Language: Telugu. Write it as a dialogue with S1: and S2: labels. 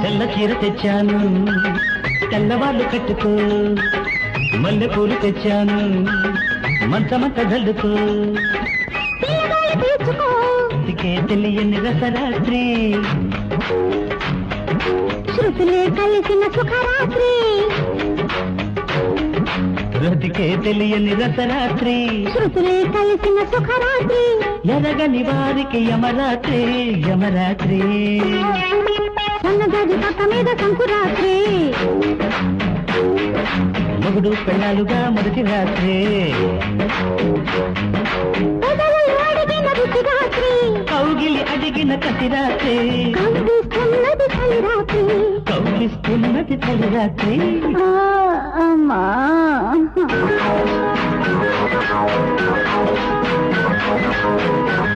S1: తెల్ల చీర తెచ్చాను తెల్లవాళ్ళు కట్టుకో మల్లె పూలు తెచ్చాను మంచమంత జల్లుకో ఇదికే తెలియని రసరాత్రి
S2: శృతులే కలిసిన సుఖరాత్రి
S1: రతికే తెలియని రసరాత్రి
S2: శృతులే కలిసిన సుఖరాత్రి
S1: ఎరగని వారికి యమరాత్రి యమరాత్రి
S2: సన్నజాజి పక్క మీద సంకురాత్రి
S1: మొగుడు పెళ్ళాలుగా మొదటి రాత్రి
S2: అడిగిన రుచి రాత్రి
S1: కౌగిలి అడిగిన కసి రాత్రి
S2: కౌగిస్తున్నది చలి రాత్రి
S1: కౌగిస్తున్నది చలి రాత్రి
S2: అమ్మా